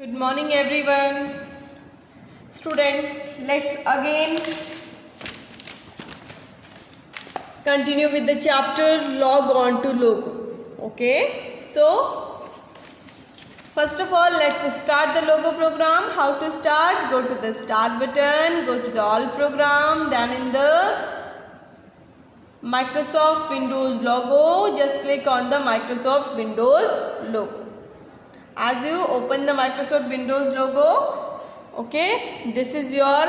Good morning everyone. Student, let's again continue with the chapter log on to logo. Okay, so first of all let's start the logo program. How to start? Go to the start button, go to the all program, then in the Microsoft Windows logo, just click on the Microsoft Windows logo. As you open the Microsoft Windows logo, okay, this is your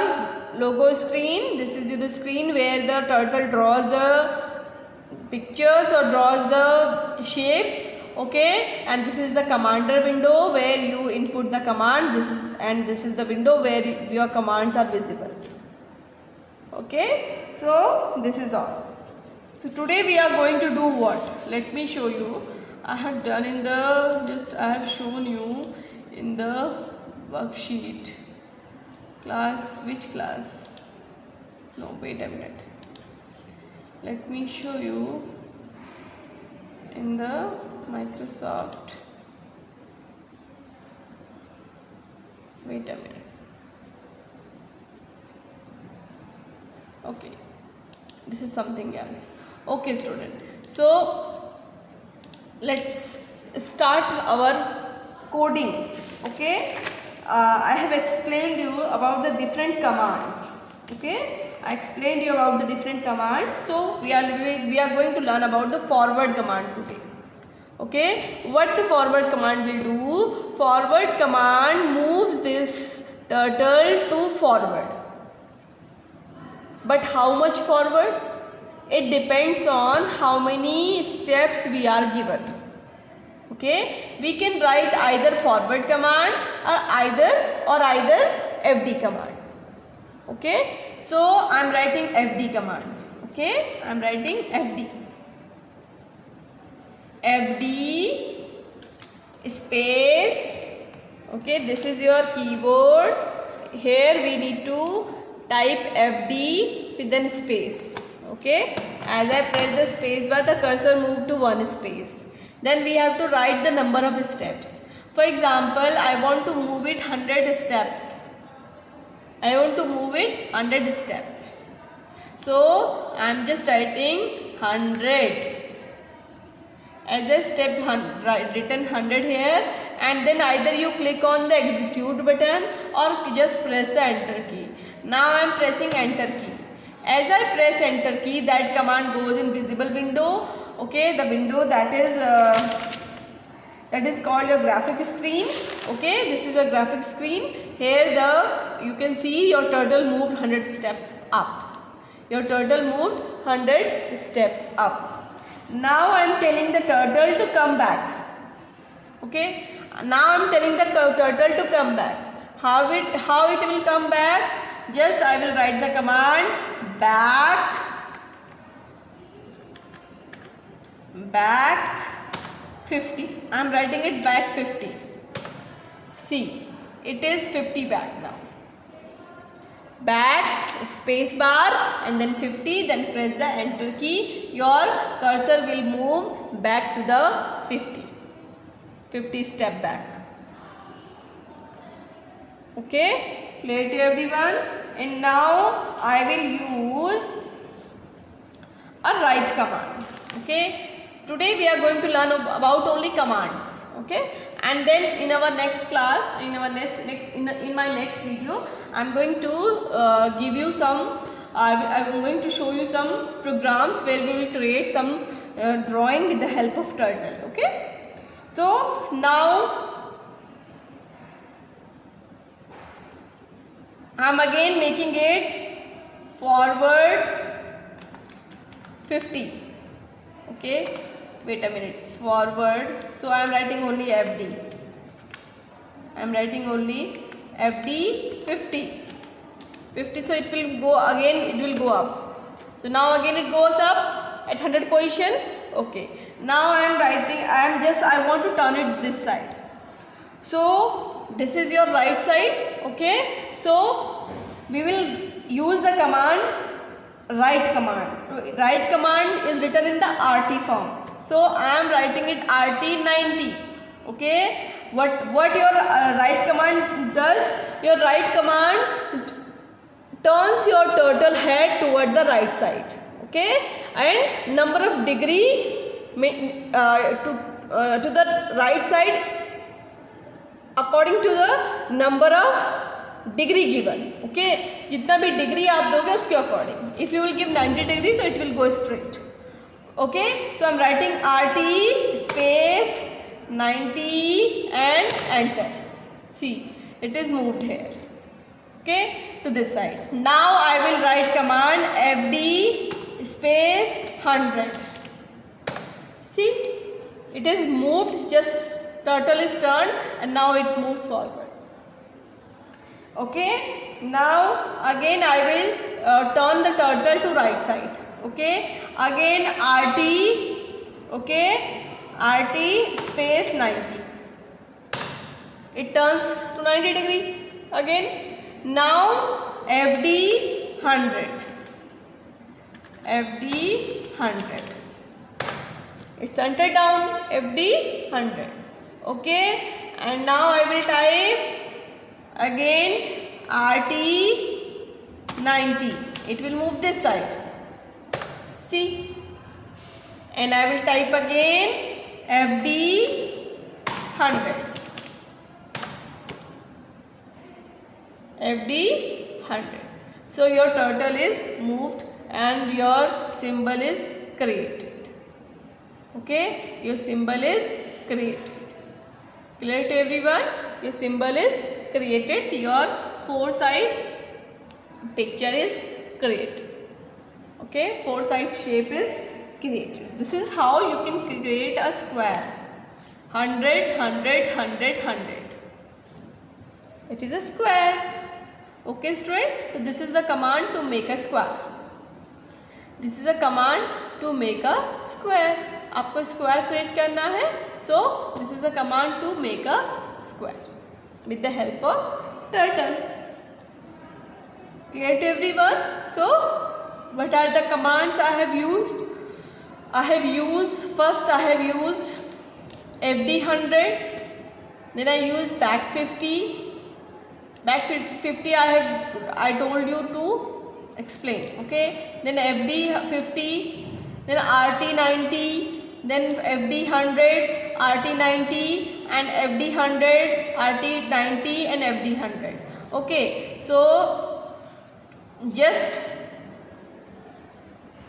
logo screen. This is the screen where the turtle draws the pictures or draws the shapes, okay, and this is the commander window where you input the command. This is the window where your commands are visible. Okay, so this is all. So today we are going to do what? Let me show you. I have done in the I have shown you in the worksheet. Class, which class? No, wait a minute. Let me show you in the Microsoft. Wait a minute. Okay, this is something else. Okay, student. So let's start our coding. Okay, I have explained you about the different commands. Okay, I explained you about the different commands. So we are going to learn about the forward command today. Okay, what the forward command will do? Forward command moves this turtle to forward. But how much forward? It depends on how many steps we are given. Okay, we can write either forward command or either FD command. Okay, so I am writing FD command. Okay, I am writing FD space. Okay, this is your keyboard. Here we need to type FD with then space. Okay, as I press the space bar, the cursor move to one space. Then we have to write the number of steps. For example, I want to move it 100 step. I want to move it 100 step. So I am just writing 100. As a step written 100 here, and then either you click on the execute button or just press the enter key. Now I am pressing enter key. As I press enter key, that command goes in visible window. Okay, the window that is called your graphic screen. Okay, this is your graphic screen. Here you can see your turtle moved 100 step up. Your turtle moved 100 step up. Now I am telling the turtle to come back. Okay, now I am telling the turtle to come back. How it will come back? Just I will write the command back 50. I am writing it back 50. See, it is 50 back now. Back, space bar, and then 50, then press the enter key. Your cursor will move back to the 50 step back. Okay, clear to everyone? And now I will use a write command. Okay, today we are going to learn about only commands. Okay, and then in our next class, in my next video, I am going to give you some. I am going to show you some programs where we will create some drawing with the help of turtle. Okay, so now I am again making it forward 50. Okay, wait a minute, forward. So I am writing only FD. I am writing only FD 50. So it will go again, it will go up. So now again it goes up at 100 position. Okay, now I want to turn it this side. So this is your right side. Okay, so we will use the command write command. Write command is written in the RT form. So I am writing it RT90. Okay, what your write command does your right command turns your turtle head toward the right side, okay, and number of degree to the right side according to the number of degree given, okay, जितना भी degree आप दोगे उसके according. If you will give 90 degree so it will go straight, okay. So I am writing RT space 90 and enter. See, it is moved here, okay, to this side. Now I will write command FD space 100. See, it is moved, just turtle is turned and now it moved forward, okay. Now again I will turn the turtle to right side, okay. Again RT, okay, RT space 90. It turns to 90 degree again. Now FD 100. FD 100. It's centered down. FD 100. Okay. And now I will type again RT 90. It will move this side. See. And I will type again FD 100. FD 100. So your turtle is moved and your symbol is created. Okay, your symbol is created. Clear to everyone? Your symbol is created. Your four-side picture is created. Okay, four-side shape is created. This is how you can create a square. 100, 100, 100, 100. It is a square. Okay student, so this is the command to make a square. This is a command to make a square. आपको square create करना है, so this is a command to make a square with the help of turtle. Clear to everyone? So what are the commands I have used? First I have used FD 100, then I used back 50. Back 50 I told you to explain, okay. Then FD 50, then RT 90, then FD 100, RT 90 and FD 100, RT 90 and FD 100. Okay, so just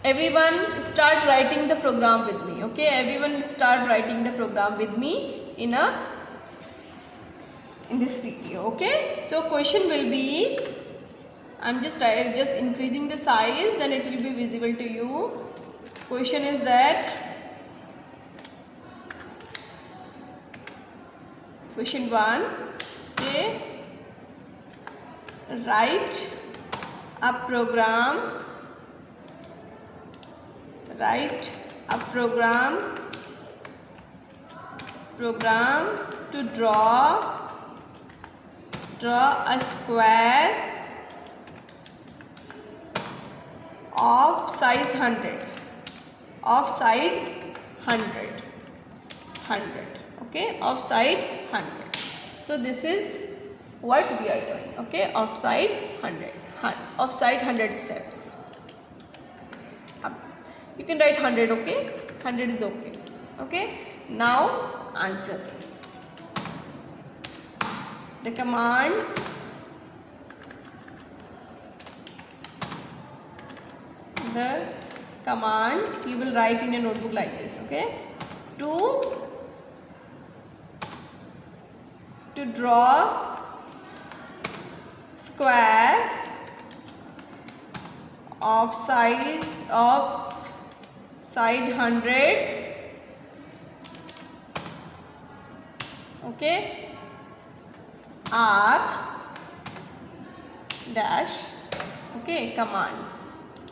everyone start writing the program with me, okay. Everyone start writing the program with me in this video, okay. So question will be, I'm just increasing the size, then it will be visible to you. Question is that, question 1, okay, write a program to draw a square of size 100, okay, of side 100. So this is what we are doing, okay, of side 100 steps. You can write 100, okay, 100 is okay, okay. Now answer. The commands, you will write in a notebook like this, okay. To draw square of side 100, okay, R dash, okay, commands.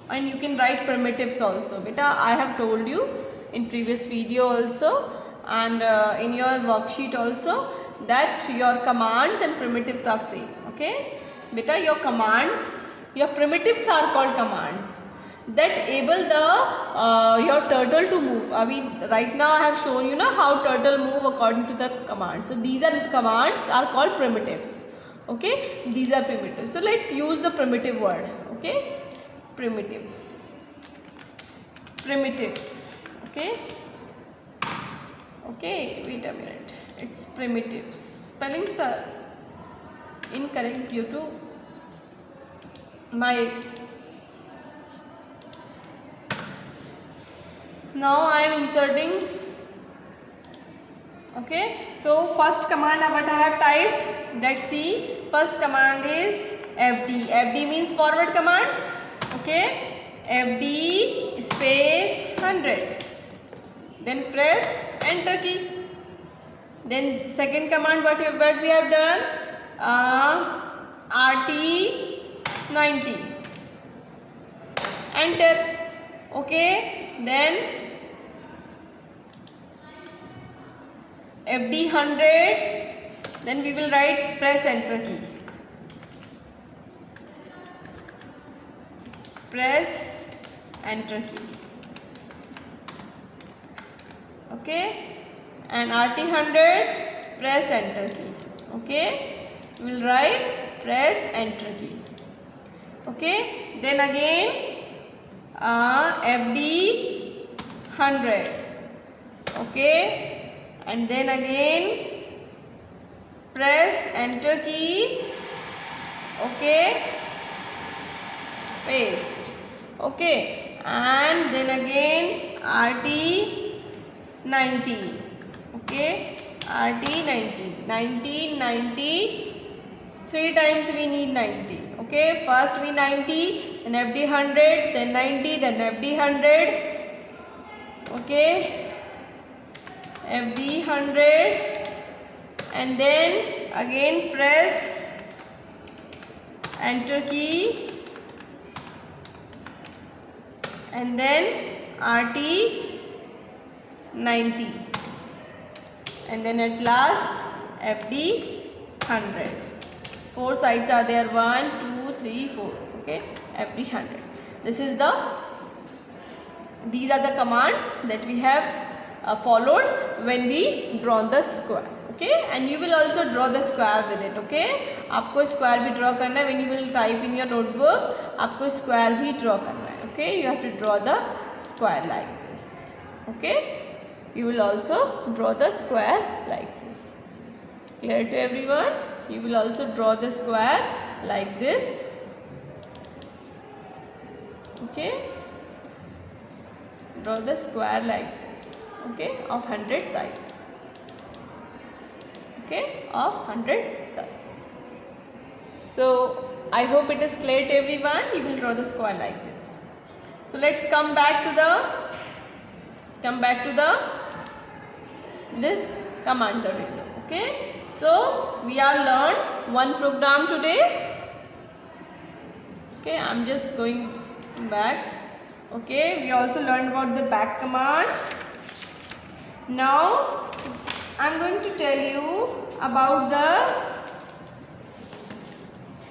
And you can write primitives also. Beta, I have told you in previous video also and in your worksheet also that your commands and primitives are same, okay. Beta, your primitives are called commands that able your turtle to move. Right now I have shown you how turtle move according to the command. So these are commands are called primitives, Okay, these are primitive. So let's use the primitive word. Okay, primitives. Okay, wait a minute, it's primitives. Spellings are incorrect due to my. Now I am inserting. Okay, so first command what I have typed, let's see. First command is fd. Fd means forward command. Okay, fd space 100, then press enter key. Then second command what we have done, rt 90, enter. Okay, then fd 100, then we will write press enter key, press enter key. Okay, and rt 100, press enter key. Okay, we will write press enter key. Okay, then again fd 100. Okay, and then again press enter key. Okay, paste. Okay, and then again rt 90. Okay, rt 90, 3 times we need 90. Okay, first we 90, then fd 100, then 90, then fd 100. Okay, fd 100, and then again press enter key, and then rt 90, and then at last fd 100. 4 sides are there, 1 2 3 4. Okay, fd 100. These are the commands that we have followed when we draw the square. Okay, and you will also draw the square with it. Okay, आपको square भी draw करना है. When you will type in your notebook, आपको square भी draw करना है. Okay, you have to draw the square like this. Okay, you will also draw the square like this. Clear to everyone? You will also draw the square like this. Okay, draw the square like this. Okay, of 100 sides. Okay, of 100 sides. So I hope it is clear to everyone. You will draw the square like this. So let's come back to this commander window. Okay, so we are learned one program today. Okay, I'm just going back. Okay, we also learned about the back command. Now I'm going to tell you about the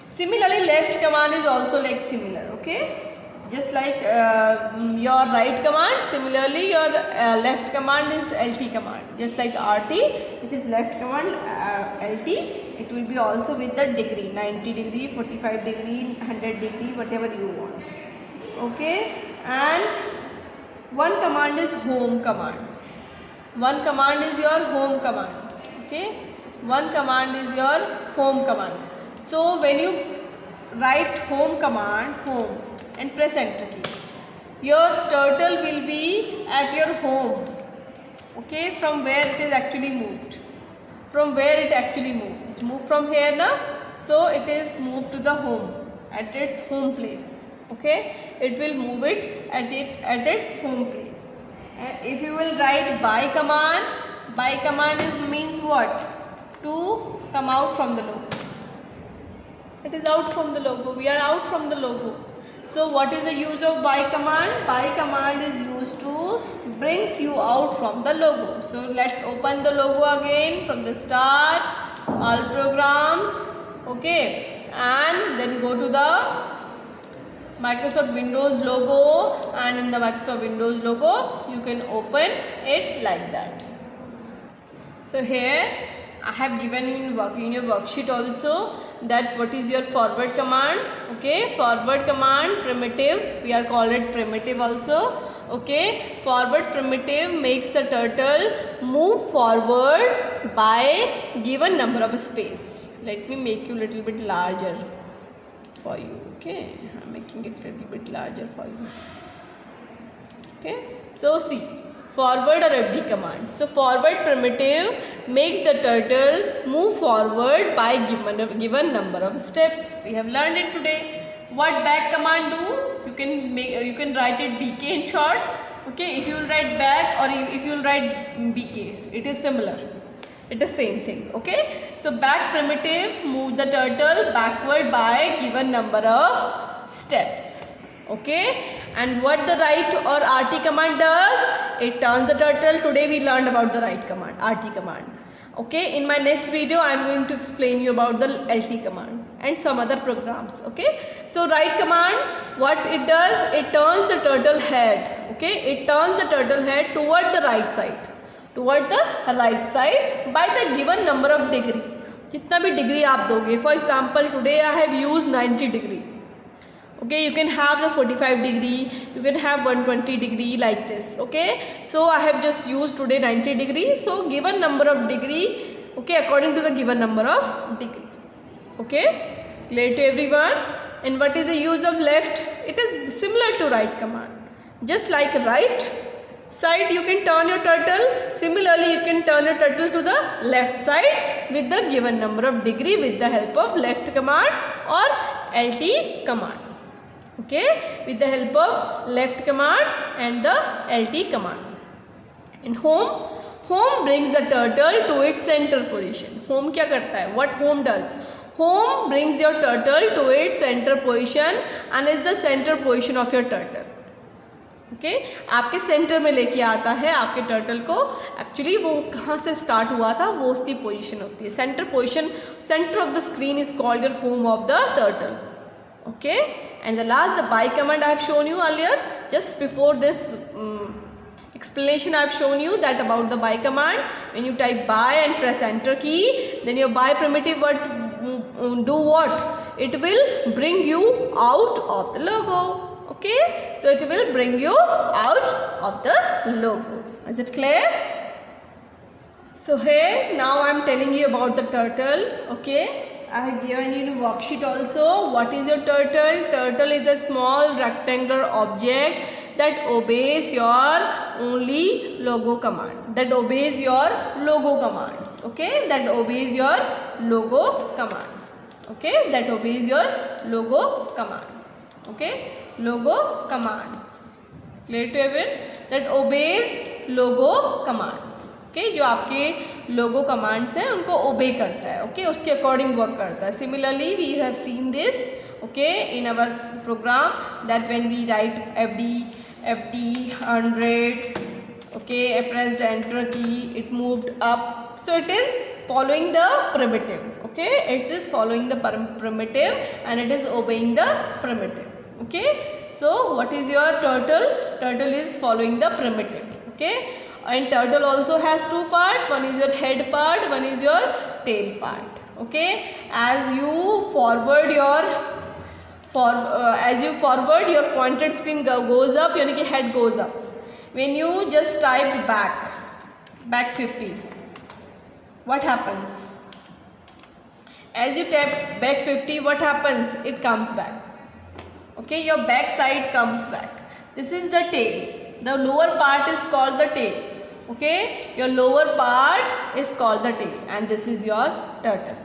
similarly left command is also like similar. Okay, just like your right command, similarly your left command is lt command. Just like rt, it is left command lt. It will be also with the degree, 90 degree, 45 degree, 100 degree, whatever you want. Okay, and one command is home command. One command is your home command. Okay, one command is your home command. So when you write home command, home, and press enter key, your turtle will be at your home. Okay, from where it is actually moved. From where it actually moved. It's moved from here now. So it is moved to the home, at its home place. Okay, it will move it at its home place. And if you will write by command means what? To come out from the logo. It is out from the logo. We are out from the logo. So what is the use of by command? By command is used to brings you out from the logo. So let's open the logo again from the start. All programs. Okay, and then go to the Microsoft Windows logo, and in the Microsoft Windows logo you can open it like that. So here I have given in your worksheet also that what is your forward command. Okay, forward command primitive, we are called it primitive also. Okay, forward primitive makes the turtle move forward by given number of space. Let me make you little bit larger for you. Okay, I'm making it little bit larger for you. Okay, so see, forward or FD command. So forward primitive makes the turtle move forward by given number of steps. We have learned it today. What back command do? You can write it BK in short. Okay, if you will write back or if you will write BK, it is similar. It is same thing. Okay, so back primitive move the turtle backward by given number of steps. Okay, and what the right or RT command does? It turns the turtle. Today we learned about the right command, RT command. Okay, in my next video I am going to explain you about the LT command and some other programs. Okay, so right command, what it does? It turns the turtle head. Okay, it turns the turtle head toward the right side. Toward the right side by the given number of degree. कितना भी degree आप दोगे. For example, today I have used 90 degree. Okay, you can have the 45 degree, you can have 120 degree like this. Okay, so I have just used today 90 degree. So given number of degree, okay, according to the given number of degree. Okay, clear to everyone? And what is the use of left? It is similar to right command. Just like right side you can turn your turtle, similarly you can turn your turtle to the left side with the given number of degree with the help of left command or LT command. Okay, with the help of left command and the LT command. And home brings the turtle to its center position. Home क्या करता है? What home does? Home brings your turtle to its center position and is the center position of your turtle. Okay आपके centre में लेके आता है आपके turtle को. एक्चुअली वो कहाँ से स्टार्ट हुआ था वो उसकी पोजीशन होती है. Centre position, centre of the screen is called your home of the turtle. Okay, and the last the by command I have shown you earlier. Just before this explanation I have shown you that about the by command. When you type by and press enter key, then your by primitive do what? It will bring you out of the logo. Okay, so it will bring you out of the logo. Is it clear? So here now I am telling you about the turtle. Okay, I have given you a worksheet also. What is your turtle? Turtle is a small rectangular object that obeys your only logo command. That obeys your logo commands. Okay, that obeys your logo commands. Okay, that obeys your logo commands. Okay, logo commands. Clear to everyone? That obeys logo command. Okay, जो आपके logo commands हैं उनको obey करता है. Okay, उसके according work करता है. Similarly, we have seen this. Okay, in our program that when we write FD 100. Okay, I pressed enter key, it moved up. So it is following the primitive. Okay, it is following the primitive and it is obeying the primitive. Okay, so what is your turtle? Turtle is following the primitive. Okay, and turtle also has two parts. One is your head part, one is your tail part. Okay, as you forward your your pointed screen goes up, यानी कि head goes up. When you just typed back 50, what happens? As you tap back 50, what happens? It comes back. Okay, your back side comes back. This is the tail. The lower part is called the tail. Okay, your lower part is called the tail, and this is your turtle.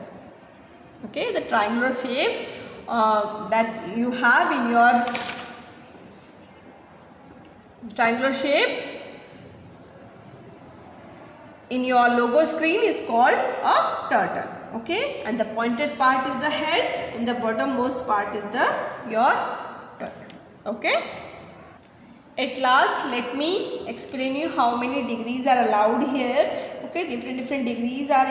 Okay, the triangular shape that you have in your triangular shape in your logo screen is called a turtle. Okay, and the pointed part is the head and the bottommost part is your turtle. Okay, at last let me explain you how many degrees are allowed here. Okay, different degrees are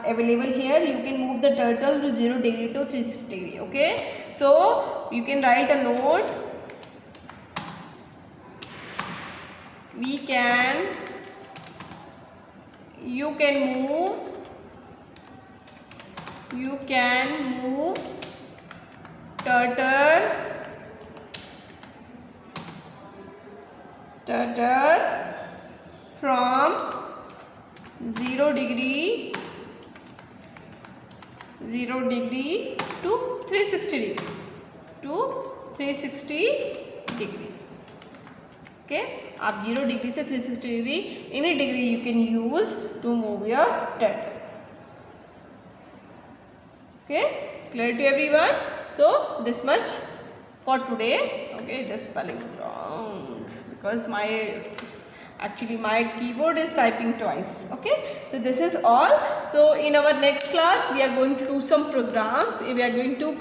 available here. You can move the turtle to 0 degree to 360 degree. Okay, so you can write a note. We can you can move turtle from 0 degree to 360 degree. Okay, आप 0 degree से 360 degree, any degree you can use to move your turtle. Okay, clear to everyone? So this much for today. Okay, the spelling is wrong because actually my keyboard is typing twice. Okay, so this is all. So in our next class we are going to do some programs. We are going to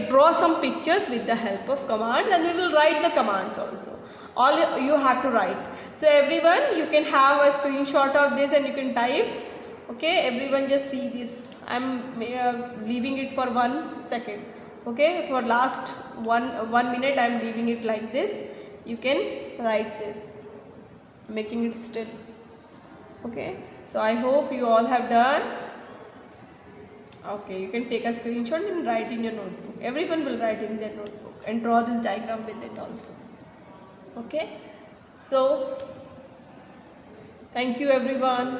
draw some pictures with the help of commands, and we will write the commands also. All you have to write. So everyone, you can have a screenshot of this and you can type. Okay, everyone just see this. I am leaving it for 1 second. Okay, for last one minute I am leaving it like this. You can write this, making it still. Okay, so I hope you all have done. Okay, you can take a screenshot and write in your notebook. Everyone will write in their notebook and draw this diagram with it also. Okay, so thank you everyone.